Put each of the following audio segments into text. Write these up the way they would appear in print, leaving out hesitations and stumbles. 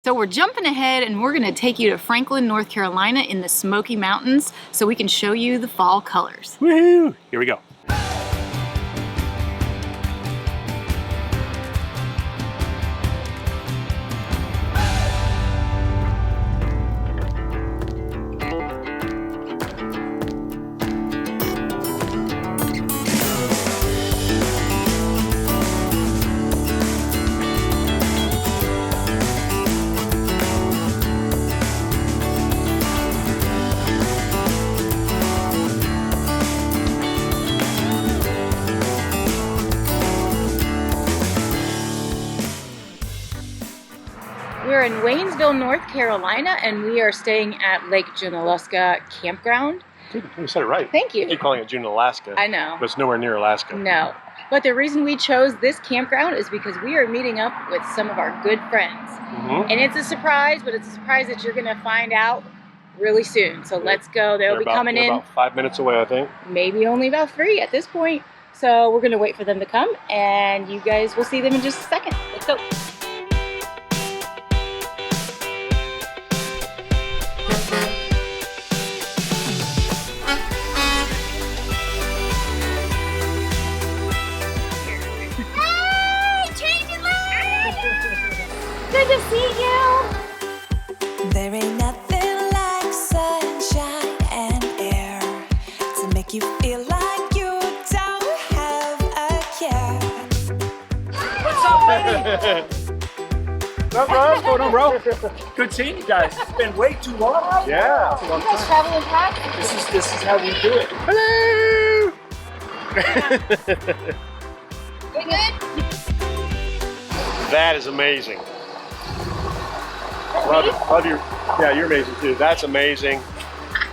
So we're jumping ahead and we're going to take you to Franklin, North Carolina in the Smoky Mountains so we can show you the fall colors. Woohoo! Here we go. We're in Waynesville, North Carolina, and we are staying at Lake Junaluska Campground. You said it right. Thank you. I keep calling it Junaluska. I know. But it's nowhere near Alaska. No. But the reason we chose this campground is because we are meeting up with some of our good friends. And it's a surprise, but it's a surprise that you're going to find out really soon. So let's go. They'll be coming in. About 5 minutes away, I think. Maybe only about 3 at this point. So we're going to wait for them to come, and you guys will see them in just a second. Let's go. Good to see you. There ain't nothing like sunshine and air to make you feel like you don't have a care. What's up, baby? What's up, bro? What's going on, bro? Good seeing you guys. It's been way too long. Yeah. You guys travel in packs? This is how we do it. Hello! We good? That is amazing. Love you. Yeah, you're amazing too. That's amazing.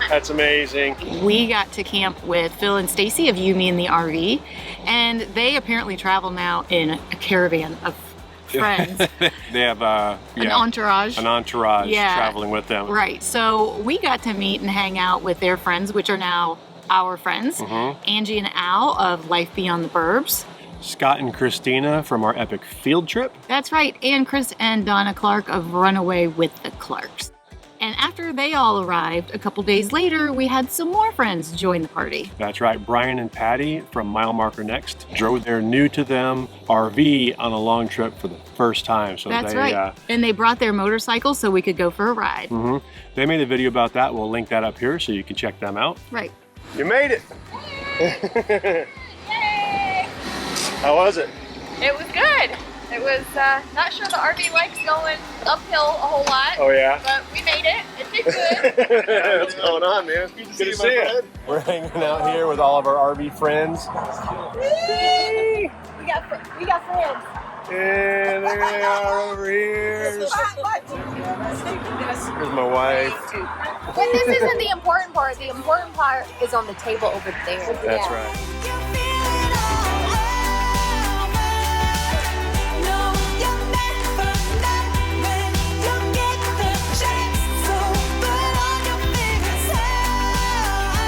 That's amazing. We got to camp with Phil and STACY of You, Me, and the RV, and they apparently travel now in a caravan of friends. They have An entourage. An entourage Yeah. traveling with them. Right. So we got to meet and hang out with their friends, which are now our friends. Angie and Al of Life Beyond the Burbs. Scott and Christina from our epic field trip. That's right. And Chris and Donna Clark of Runaway with the Clarks. And after they all arrived, a couple days later, we had some more friends join the party. That's right. Brian and Patty from Mile Marker Next drove their new to them RV on a long trip for the first time. So That's they, right. And they brought their motorcycle so we could go for a ride. They made a video about that. We'll link that up here so you can check them out. Right. You made it. Yay! How was it? It was good. It was not sure the RV likes going uphill a whole lot. Oh yeah. But we made it. It did good. What's going on, man? Good to see you. We're hanging out here with all of our RV friends. We got friends. And there they are over here. Here's my wife. But this isn't the important part. The important part is on the table over there. That's right. You feel it all over. No, you're never not when you get the chance. So put on your biggest helmet.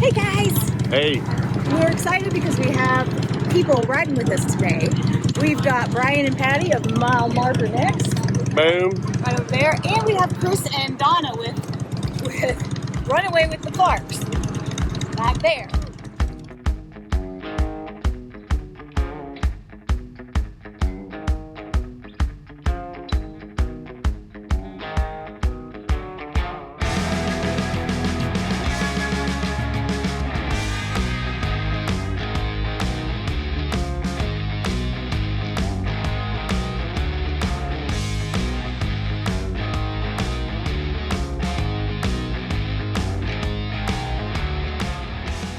Hey guys! Hey. We're excited because we have people riding with us today. We've got Brian and Patty of Mile Marker Next. Boom. Right over there. And we have Chris and Donna with Runaway with the Clarks. Back there.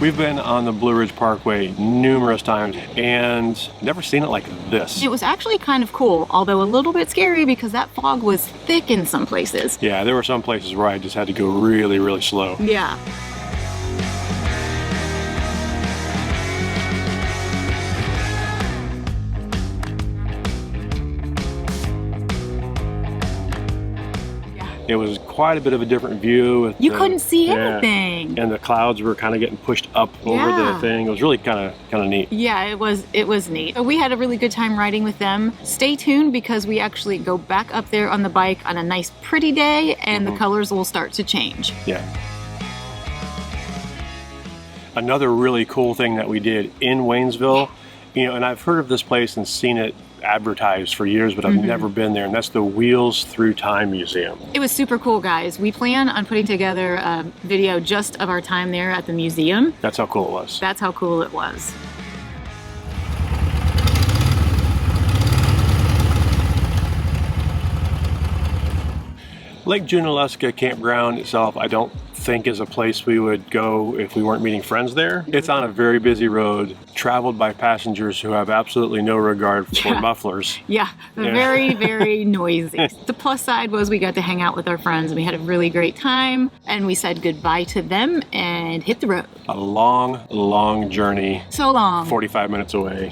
We've been on the Blue Ridge Parkway numerous times and never seen it like this. It was actually kind of cool, although a little bit scary because that fog was thick in some places. Yeah, there were some places where I just had to go really, really slow. Yeah. It was quite a bit of a different view. With You couldn't see anything. And the clouds were kind of getting pushed up over the thing. It was really kind of neat. Yeah, it was neat. So we had a really good time riding with them. Stay tuned because we actually go back up there on the bike on a nice pretty day and the colors will start to change. Yeah. Another really cool thing that we did in Waynesville, you know, and I've heard of this place and seen it advertised for years, but I've never been there, and that's the Wheels Through Time Museum. It was super cool, guys. We plan on putting together a video just of our time there at the museum. That's how cool it was. That's how cool it was. Lake Junaluska Campground itself, I don't think is a place we would go if we weren't meeting friends there. It's on a very busy road, traveled by passengers who have absolutely no regard for mufflers. Yeah, very, very noisy. The plus side was we got to hang out with our friends and we had a really great time and we said goodbye to them and hit the road. A long, long journey. So long. 45 minutes away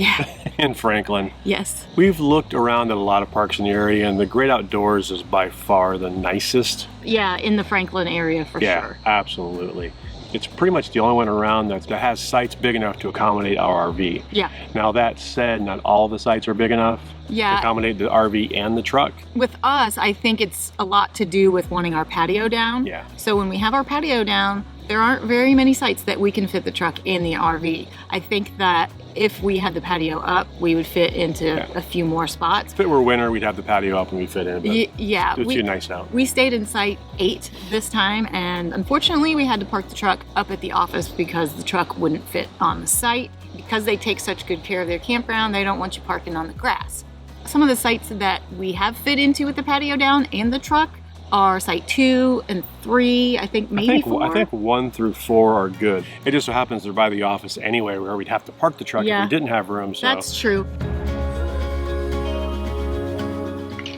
in Franklin. Yes. We've looked around at a lot of parks in the area and the Great Outdoors is by far the nicest. Yeah, in the Franklin area for sure. Absolutely. It's pretty much the only one around that has sites big enough to accommodate our RV. Yeah. Now that said, not all the sites are big enough to accommodate the RV and the truck. With us, I think it's a lot to do with wanting our patio down. Yeah. So when we have our patio down, there aren't very many sites that we can fit the truck in the RV. I think that if we had the patio up, we would fit into a few more spots. If it were winter, we'd have the patio up and we'd fit in. But yeah. it's too nice out. We stayed in site 8 this time, and unfortunately we had to park the truck up at the office because the truck wouldn't fit on the site. Because they take such good care of their campground, they don't want you parking on the grass. Some of the sites that we have fit into with the patio down and the truck are site 2 and 3, I think maybe 4. I think 1 through 4 are good. It just so happens they're by the office anyway, where we'd have to park the truck if we didn't have room. So that's true.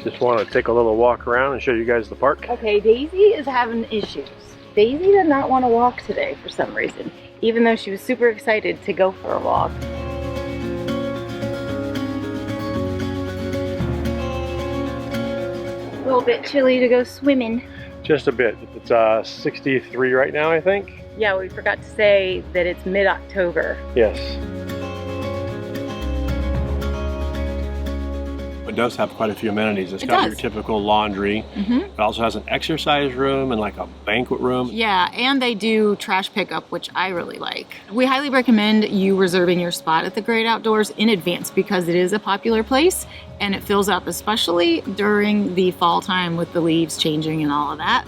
Just want to take a little walk around and show you guys the park. Okay, Daisy is having issues. Daisy did not want to walk today for some reason, even though she was super excited to go for a walk. A little bit chilly to go swimming. Just a bit. It's 63 right now, I think. Yeah, we forgot to say that it's mid-October. Yes. It does have quite a few amenities. It's got your typical laundry. It also has an exercise room and like a banquet room. Yeah, and they do trash pickup, which I really like. We highly recommend you reserving your spot at the Great Outdoors in advance because it is a popular place and it fills up, especially during the fall time with the leaves changing and all of that.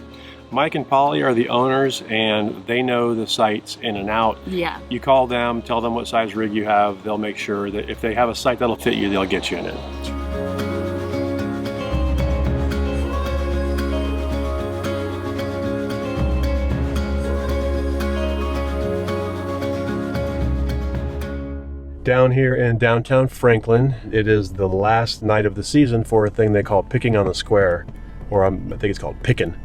Mike and Polly are the owners and they know the sites in and out. Yeah. You call them, tell them what size rig you have. They'll make sure that if they have a site that'll fit you, they'll get you in it. Down here in downtown Franklin, it is the last night of the season for a thing they call Picking on the Square, or I think it's called Pickin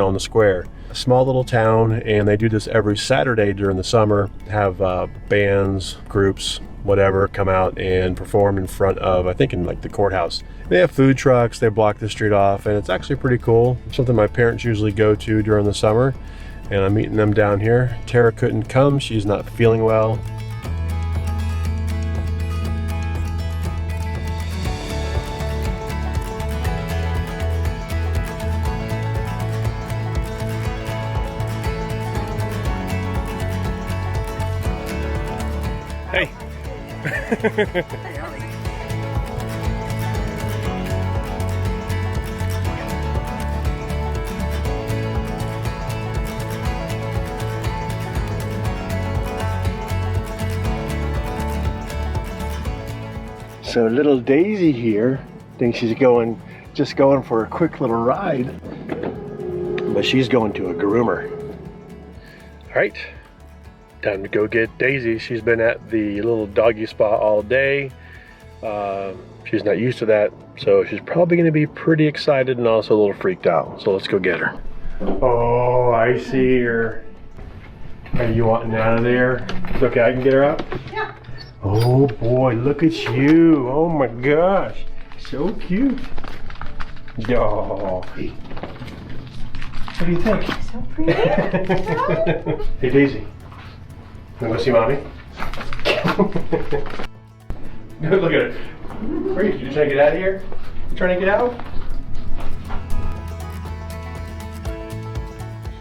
on the Square. A small little town, and they do this every Saturday during the summer. Have bands, groups, whatever, come out and perform in front of, I think in like the courthouse. They have food trucks, they block the street off, and it's actually pretty cool. Something my parents usually go to during the summer, and I'm meeting them down here. Tara couldn't come, she's not feeling well. Hey. So little Daisy here thinks she's just going for a quick little ride, but she's going to a groomer. All right. Time to go get Daisy. She's been at the little doggy spot all day. She's not used to that, so she's probably going to be pretty excited and also a little freaked out. So let's go get her. Oh, I see her. Are you wanting out of there? It's okay, I can get her out? Yeah. Oh boy, look at you. Oh my gosh. So cute. Oh. What do you think? So pretty. Hey Daisy, wanna go see mommy? Look at her. Where are you? You trying to get out of here? You trying to get out?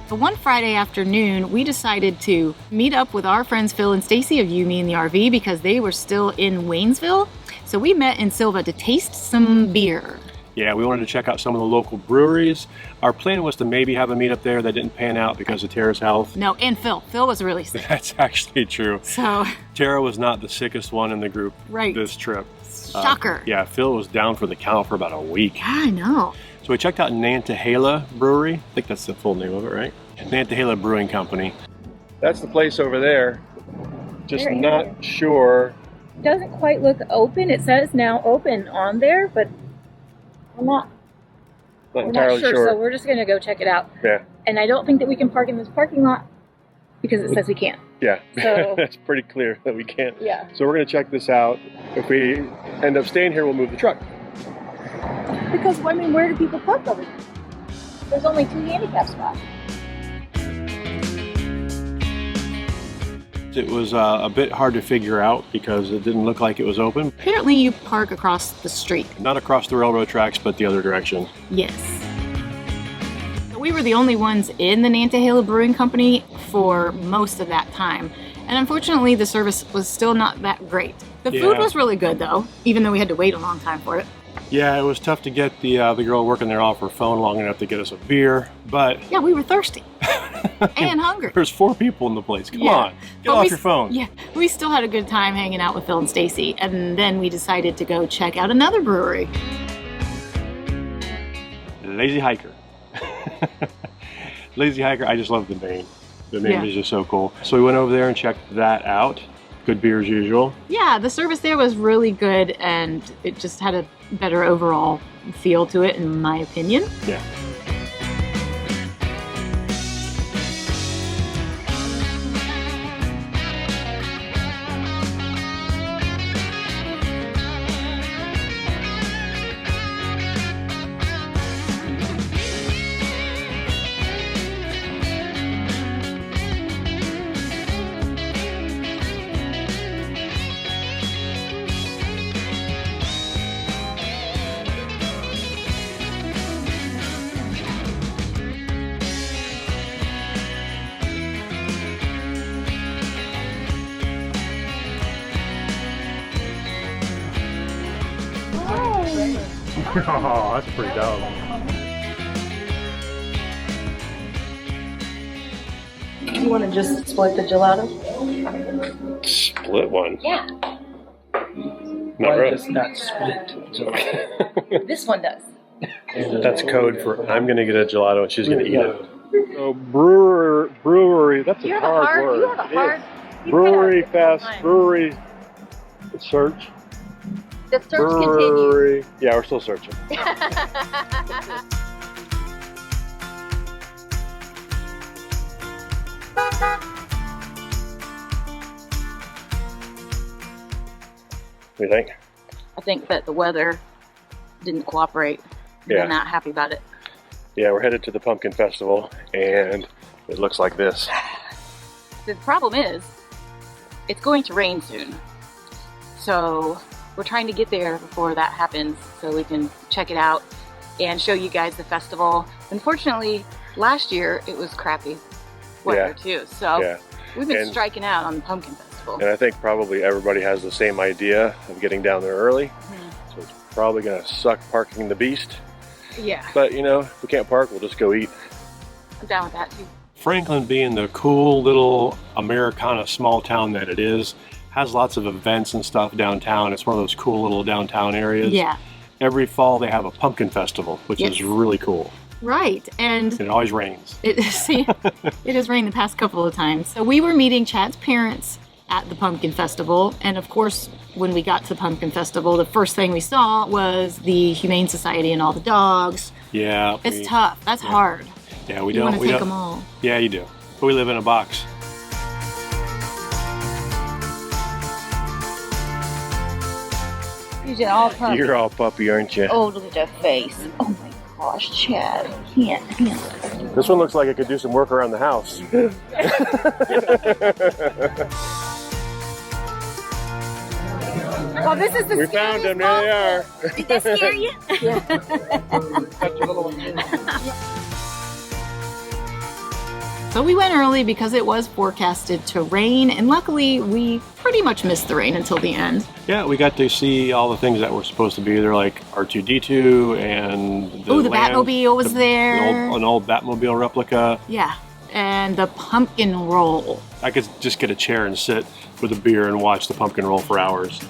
But one Friday afternoon, we decided to meet up with our friends Phil and Stacy of You, Me, and the RV because they were still in Waynesville. So we met in Sylva to taste some beer. Yeah, we wanted to check out some of the local breweries. Our plan was to maybe have a meetup there that didn't pan out because of Tara's health. No, and Phil. Phil was really sick. That's actually true. So, Tara was not the sickest one in the group Right. this trip. shocker. Yeah, Phil was down for the count for about a week. Yeah, I know. So we checked out Nantahala Brewery. I think that's the full name of it, right? Nantahala Brewing Company. That's the place over there. Just There it not is. sure. Doesn't quite look open. It says now open on there, but we're not Entirely sure. sure. So we're just going to go check it out. Yeah. And I don't think that we can park in this parking lot because it says we can't. Yeah, So- that's pretty clear that we can't. Yeah. So we're gonna check this out. If we end up staying here, we'll move the truck. Because, I mean, where do people park over here? There's only 2 handicap spots. It was a bit hard to figure out because it didn't look like it was open. Apparently you park across the street. Not across the railroad tracks, but the other direction. Yes. We were the only ones in the Nantahala Brewing Company for most of that time. And unfortunately, the service was still not that great. The food Yeah. was really good, though, even though we had to wait a long time for it. Yeah, it was tough to get the girl working there off her phone long enough to get us a beer, but Yeah, we were thirsty and hungry. there's 4 people in the place. Come Yeah. on, get But off we your phone. Yeah, we still had a good time hanging out with Phil and Stacy, and then we decided to go check out another brewery. Lazy Hiker. Lazy Hiker, I just love the name. The name Yeah. is just so cool. So we went over there and checked that out. Good beer as usual. Yeah, the service there was really good, and it just had a better overall feel to it, in my opinion. Yeah. Oh, that's pretty dope. You want to just split the gelato? Split one. Yeah, Not Why really. does not split? this one does. That's code for I'm gonna get a gelato and she's gonna eat it. So brewery. That's a You have a hard hard. word. You have a It is. hard. Brewery you've got a hard fast. time. Brewery search. The search Brewery. Yeah, we're still searching. continues. What do you think? I think that the weather didn't cooperate. Yeah. I'm not happy about it. Yeah, we're headed to the Pumpkin Festival, and it looks like this. The problem is, it's going to rain soon. So we're trying to get there before that happens so we can check it out and show you guys the festival. Unfortunately, last year it was crappy weather too. So Yeah, we've been And- striking out on the Pumpkin Festival. and I think probably everybody has the same idea of getting down there early. Mhm. So it's probably gonna suck parking the beast. Yeah, But you know, if we can't park, we'll just go eat. I'm down with that too. Franklin, being the cool little Americana small town that it is, has lots of events and stuff downtown. It's one of those cool little downtown areas. Yeah, Every fall they have a pumpkin festival, which is Yes. really cool. right. And And it always rains. it has rained the past couple of times. So we were meeting Chad's parents at the Pumpkin Festival. And of course, when we got to the Pumpkin Festival, the first thing we saw was the Humane Society and all the dogs. Yeah. It's tough. That's hard. Yeah, we You want don't. to We take don't. them all. Yeah, you do. But we live in a box. You're all puppy. You're all puppy, aren't you? Oh, look at that face. Oh my gosh, Chad, I can't handle it. This one looks like it could do some work around the house. Well, this is the We found them, there they are. Did that scare you? So we went early because it was forecasted to rain, and luckily we pretty much missed the rain until the end. Yeah, we got to see all the things that were supposed to be there, like R2-D2 and the Batmobile was there. An old Batmobile replica. Yeah, and the pumpkin roll. I could just get a chair and sit with a beer and watch the pumpkin roll for hours.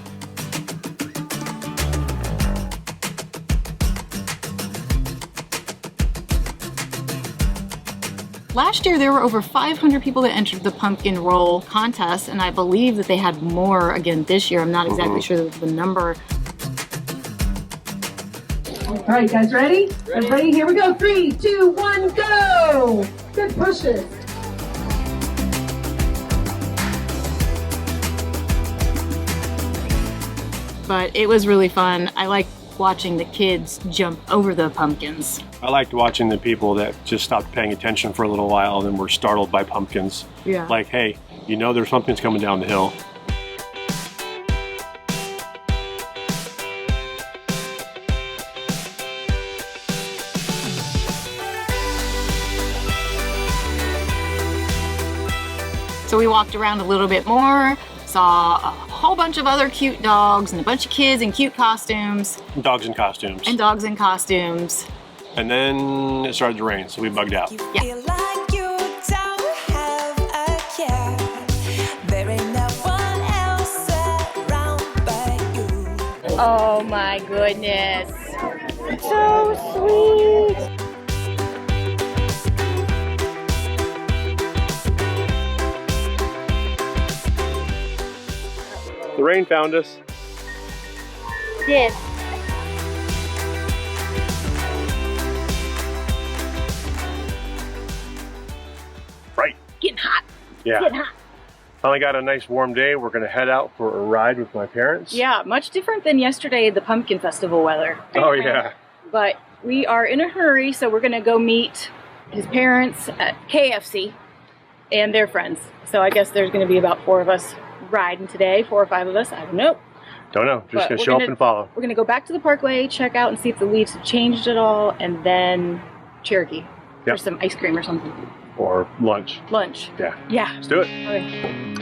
Last year there were over 500 people that entered the pumpkin roll contest, and I believe that they had more again this year. I'm not exactly sure of the number. All right, guys, ready? Everybody, here we go. 3, 2, 1, go! Good pushes. But it was really fun. I like watching the kids jump over the pumpkins. I liked watching the people that just stopped paying attention for a little while and then were startled by pumpkins. Yeah. Like, hey, you know there's pumpkins coming down the hill. So we walked around a little bit more, saw a whole bunch of other cute dogs and a bunch of kids in cute costumes. Dogs in costumes. And dogs in costumes. And then it started to rain, so we bugged out. Yeah. Feel like you don't have a care. There ain't no one else around but you. Oh my goodness. So sweet. The rain found us. Yes. Right. Getting hot. Yeah. Getting hot. Finally got a nice warm day. We're gonna head out for a ride with my parents. Yeah, much different than yesterday, the pumpkin festival weather. Oh yeah. But we are in a hurry, so we're gonna go meet his parents at KFC and their friends. So I guess there's gonna be about 4 of us riding today, 4 or 5 of us, I don't know. Don't know, just But gonna we're show up and follow. We're gonna go back to the Parkway, check out and see if the leaves have changed at all, and then Cherokee for Yep. some ice cream or something. Or lunch. Lunch. Yeah. Yeah. Let's do it. Okay.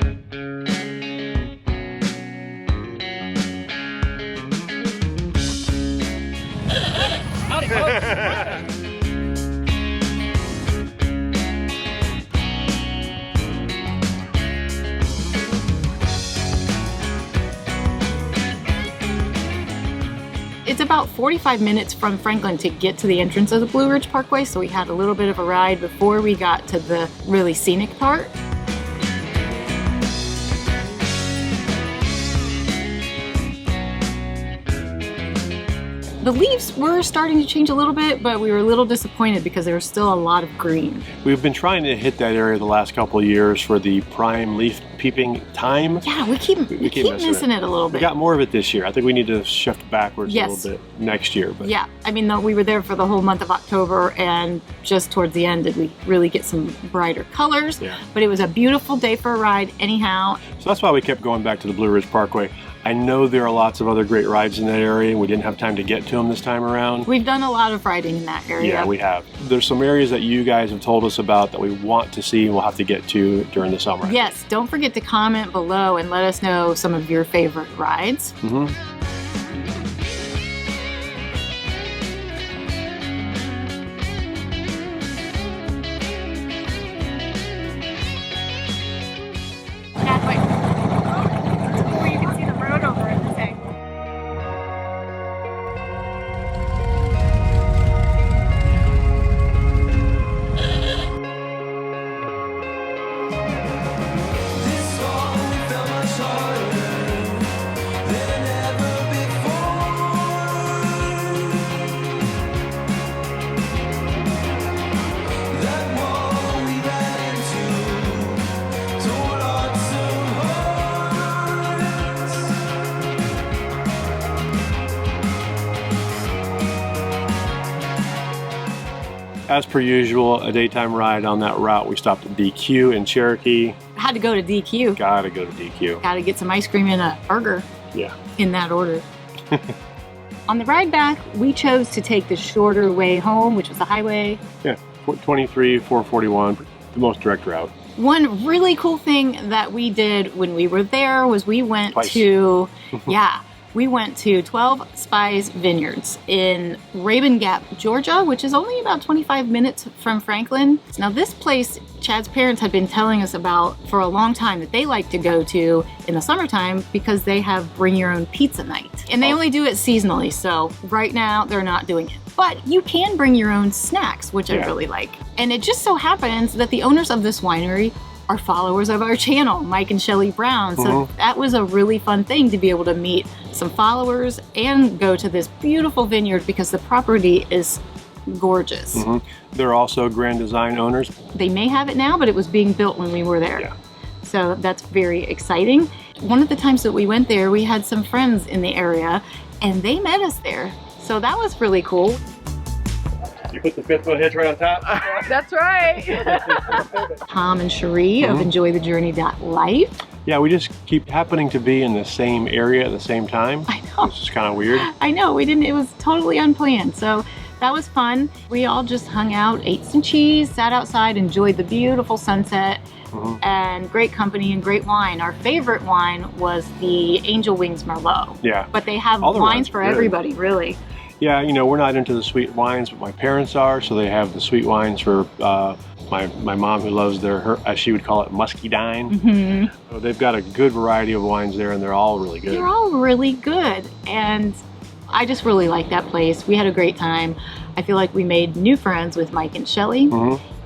It's about 45 minutes from Franklin to get to the entrance of the Blue Ridge Parkway, so we had a little bit of a ride before we got to the really scenic part. The leaves were starting to change a little bit, but we were a little disappointed because there was still a lot of green. We've been trying to hit that area the last couple of years for the prime leaf peeping time. Yeah, we keep missing it a little We bit. got more of it this year. I think we need to shift backwards Yes. a little bit next year. But Yeah, I mean, we were there for the whole month of October, and just towards the end did we really get some brighter colors. Yeah. But it was a beautiful day for a ride anyhow. So that's why we kept going back to the Blue Ridge Parkway. I know there are lots of other great rides in that area, and we didn't have time to get to them this time around. We've done a lot of riding in that area. Yeah, we have. There's some areas that you guys have told us about that we want to see and we'll have to get to during the summer. Yes, don't forget to comment below and let us know some of your favorite rides. Mm-hmm. Where you can see the road over everything. This song felt much harder than it ever as per usual, a daytime ride on that route. We stopped at DQ in Cherokee. Had to go to DQ. Gotta go to DQ. Gotta get some ice cream and a burger. Yeah. In that order. On the ride back, we chose to take the shorter way home, which was the highway. Yeah, 23, 441, the most direct route. One really cool thing that we did when we were there was we went Twice. to, we went to 12 SPIES vineyards in Rabun Gap, Georgia, which is only about 25 minutes from Franklin. Now this place, Chad's parents had been telling us about for a long time that they like to go to in the summertime because they have bring your own pizza night. And they only do it seasonally, so right now they're not doing it. But you can bring your own snacks, which I really like. And it just so happens that the owners of this winery are followers of our channel, Mike and Shelly Brown. So that was a really fun thing to be able to meet some followers and go to this beautiful vineyard because the property is gorgeous. They're also Grand Design owners. They may have it now, but it was being built when we were there. Yeah. So that's very exciting. One of the times that we went there, we had some friends in the area and they met us there. So that was really cool. You put the 5-foot hitch right on top? That's right. Tom and CHERI of EnjoyTheJourney.life. Yeah, we just keep happening to be in the same area at the same time. I know. Which is kind of weird. I know, it was totally unplanned. So that was fun. We all just hung out, ate some cheese, sat outside, enjoyed the beautiful sunset, and great company and great wine. Our favorite wine was the Angel Wings Merlot. Yeah. But they have All the wines wines for are good. everybody, really. Yeah, you know, we're not into the sweet wines, but my parents are, so they have the sweet wines for my mom, who loves her, as she would call it, muscadine. So they've got a good variety of wines there, and they're all really good. They're all really good, and I just really like that place. We had a great time. I feel like we made new friends with Mike and Shelly,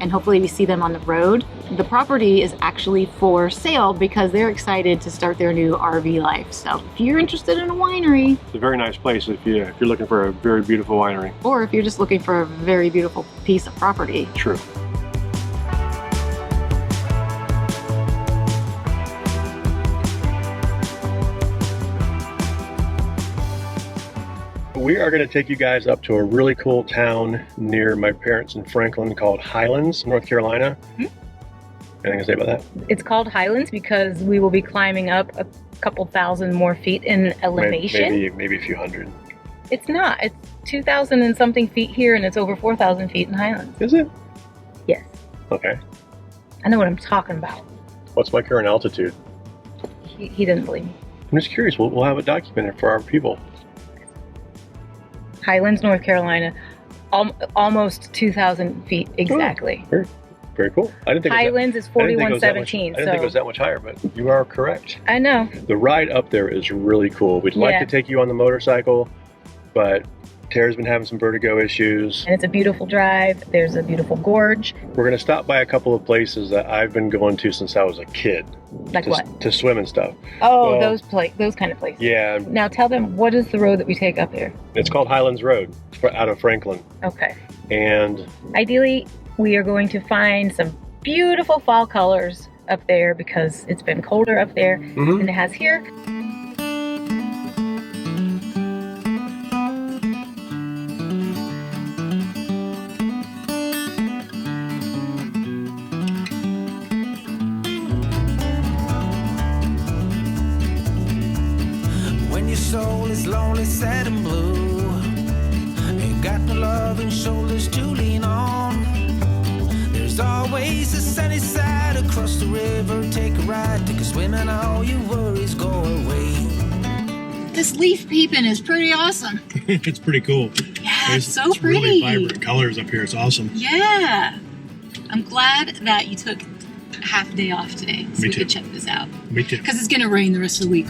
and hopefully we see them on the road. The property is actually for sale because they're excited to start their new RV life. So if you're interested in a winery, It's a very nice place if you're looking for a very beautiful winery. or if you're just looking for a very beautiful piece of property. True. We are going to take you guys up to a really cool town near my parents in Franklin called Highlands, North Carolina. Anything to say about that? It's called Highlands because we will be climbing up a couple thousand more feet in elevation. Maybe a few hundred. It's not. It's 2,000 and something feet here, and it's over 4,000 feet in Highlands. Is it? Yes. Okay. I know what I'm talking about. What's my current altitude? He didn't believe me. I'm just curious. We'll have it documented for our people. Highlands, North Carolina, almost 2,000 feet exactly. Very, very cool. I didn't think Highlands is 4117. I didn't think it was that much higher, but you are correct. I know. The ride up there is really cool. We'd like to take you on the motorcycle, but Tara's been having some vertigo issues. And it's a beautiful drive. There's a beautiful gorge. We're going to stop by a couple of places that I've been going to since I was a kid. Like what? To swim and stuff. Oh, Well, those kind of places. Yeah, Now tell them, what is the road that we take up there? it's called Highlands Road out of Franklin. Okay. And Ideally, we are going to find some beautiful fall colors up there because it's been colder up there than it has here. When your soul is lonely, sad and blue, ain't got no love and shoulders to lean on. There's always a sunny side across the river. Take a ride, take a swim, and all your worries go away. This leaf peeping is pretty awesome. it's pretty cool. Yeah, it's so pretty. Really vibrant colors up here. It's awesome. Yeah. I'm glad that you took half a day off today so we too. could check this out. Me too. Because it's going to rain the rest of the week.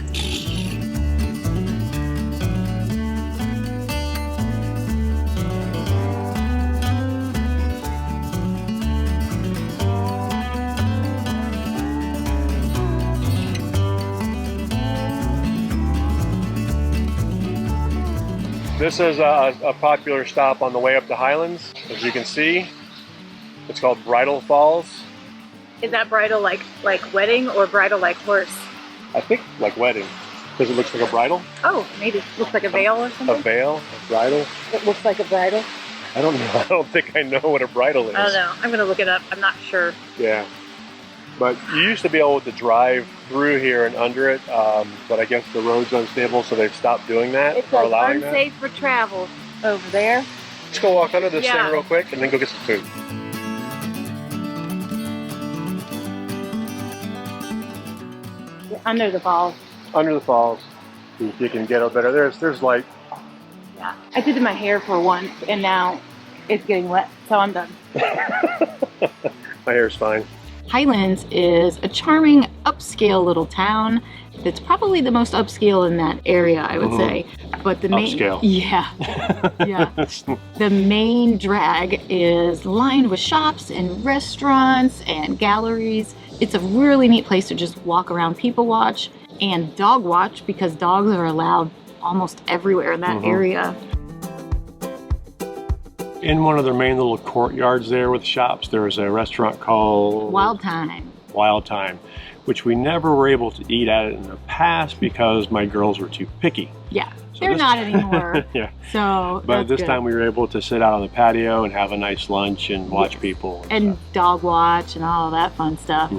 This is a popular stop on the way up to Highlands. As you can see, it's called Bridal Falls. Is that bridal like wedding or bridal like horse? I think like wedding, because it looks like a bridal. Oh, maybe. Looks like a veil or A something? veil, a bridal. It looks like a bridal. I don't know. I don't think I know what a bridal is. I don't know. I'm gonna look it up. I'm not sure. Yeah. But you used to be able to drive through here and under it, but I guess the road's unstable, so they've stopped doing that It's or like allowing unsafe for travel over there. that. Let's go walk under this Yeah. thing real quick and then go get some food. Under the falls. Under the falls, you can get up better. There's like, Yeah. I did my hair for once, and now it's getting wet, so I'm done. my hair's fine. Highlands is a charming, upscale little town. That's probably the most upscale in that area, I would say. But the main, Upscale. yeah, yeah. The main drag is lined with shops and restaurants and galleries. It's a really neat place to just walk around, people watch, and dog watch because dogs are allowed almost everywhere in that area. In one of their main little courtyards there with shops, there was a restaurant called Wild Time. Wild Time, which we never were able to eat at in the past because my girls were too picky. Yeah, So they're this- not anymore. Yeah. So, But that's this good. time we were able to sit out on the patio and have a nice lunch and watch people. And dog watch and all that fun stuff.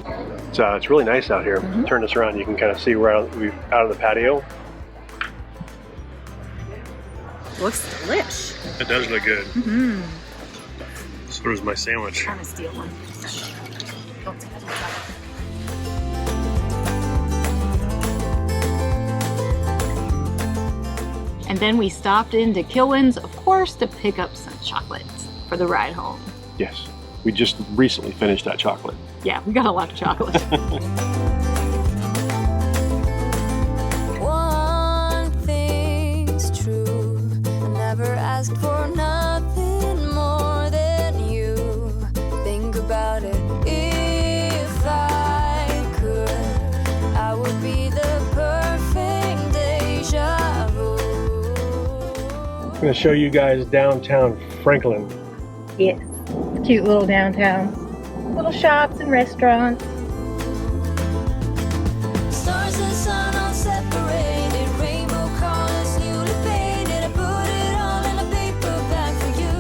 So it's really nice out here. Turn this around, you can kind of see we're out on the patio. Looks delish. It does look good. Mm-hmm. So does my sandwich. I'm gonna steal one. Don't take it. And then we stopped into Kilwin's, of course, to pick up some chocolates for the ride home. Yes. We just recently finished that chocolate. Yeah, we got a lot of chocolate. One thing's true, I never asked for nothing more than you. Think about it, if I could, I would be the perfect deja vu. I'm going to show you guys downtown Franklin. Yes, cute little downtown. Little shops and restaurants. Stars and sun all separated, rainbow colors newly painted. I put it all in a paper bag for you.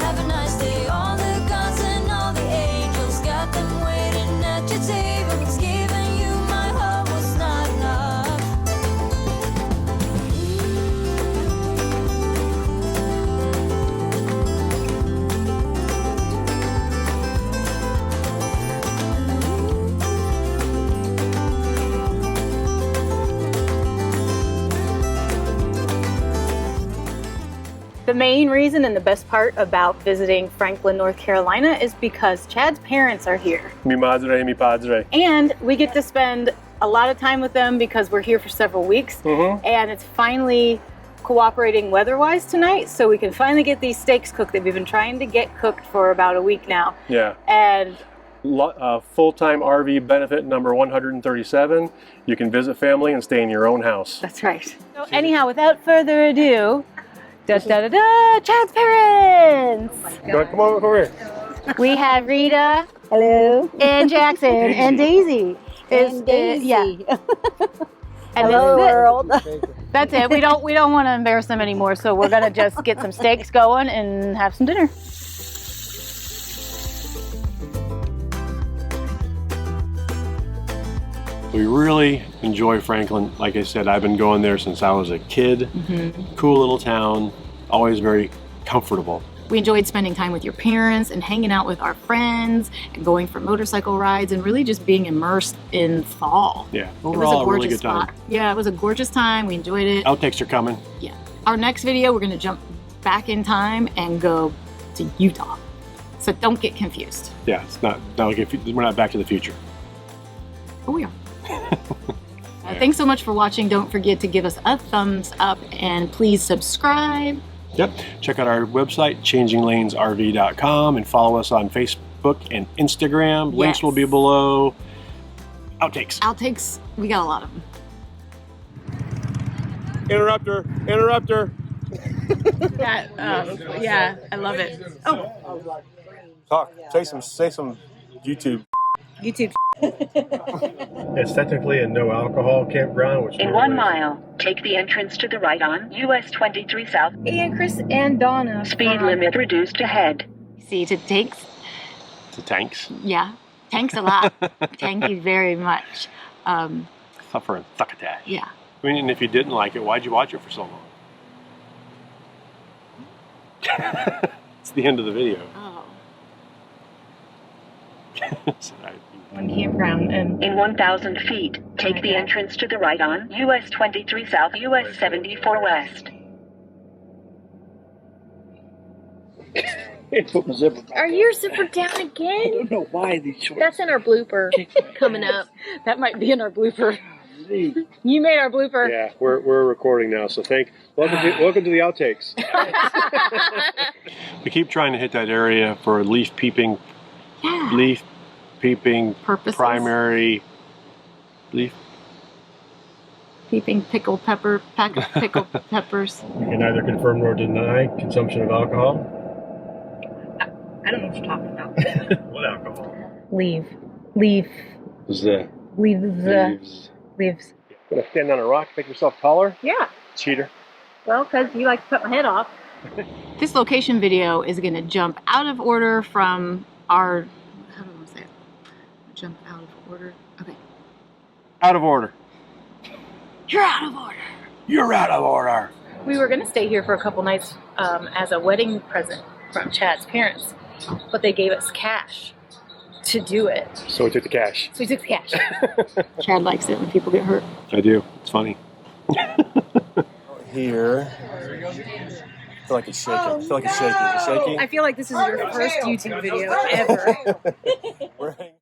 Have a nice day. All the gods and all the angels got them waiting at your table. It's giving you my heart was not enough. The main reason and the best part about visiting Franklin, North Carolina is because Chad's parents are here. Mi madre, mi padre. And we get to spend a lot of time with them because we're here for several weeks. And it's finally cooperating weather-wise tonight, so we can finally get these steaks cooked that we've been trying to get cooked for about a week now. Yeah. And Full-time RV benefit number 137. You can visit family and stay in your own house. that's right. So anyhow, without further ado, Chad's parents! Come over here. We have Rita. Hello. And Jackson and Daisy. And Daisy. Yeah. And Hello, this is it. world. That's it. We don't want to embarrass them anymore, so we're gonna just get some steaks going and have some dinner. We really enjoy Franklin. Like I said, I've been going there since I was a kid. Cool little town, always very comfortable. We enjoyed spending time with your parents and hanging out with our friends and going for motorcycle rides and really just being immersed in fall. Yeah, It was overall a a really gorgeous good time. spot. Yeah, it was a gorgeous time. We enjoyed it. Outtakes are coming. Yeah. Our next video, we're gonna jump back in time and go to Utah. So don't get confused. Yeah, it's not like we're not Back to the Future. But we are. Thanks so much for watching. Don't forget to give us a thumbs up and please subscribe. Yep. Check out our website, changinglanesrv.com, and follow us on Facebook and Instagram. Links Yes. will be below. Outtakes. Outtakes, we got a lot of them. Interrupter. Interrupter. Yeah, I love it. Oh, Talk. Say some YouTube. YouTube. It's technically a no alcohol campground, which In 1 mile, take the entrance to the right on US 23 South. And Chris and Donna. Speed limit reduced ahead. See, to tanks. to tanks. Yeah, thanks a lot. Thank you very much. Suffer and succotash. Yeah. I mean, and if you didn't like it, why'd you watch it for so long? It's the end of the video. Oh. So One campground and In 1,000 feet, take the entrance to the right on US 23 South, US 74 West. Put my zipper back. Are your zipper down I again? don't know why these shorts. That's in our blooper coming up. That might be in our blooper. You made our blooper. yeah, we're recording now. So welcome to the outtakes. We keep trying to hit that area for leaf peeping Purposes. primary leaf. Peeping pickled peppers. You can neither confirm nor deny consumption of alcohol. I don't know what you're talking about. What alcohol? Leave. Leaves. Gonna stand on a rock, make yourself taller? Yeah. Cheater. Well, because you like to cut my head off. This location video is going to jump out of order from our... How do I want to say it? Jump out of order. Okay. Out of order. You're out of order. You're out of order. We were going to stay here for a couple nights as a wedding present from Chad's parents, but they gave us cash to do it. So we took the cash. So we took the cash. Chad likes it when people get hurt. I do. It's funny. Here. I feel like it's shaking. I feel like it's shaking. Is it shaking? I feel like this is your first YouTube video ever. We're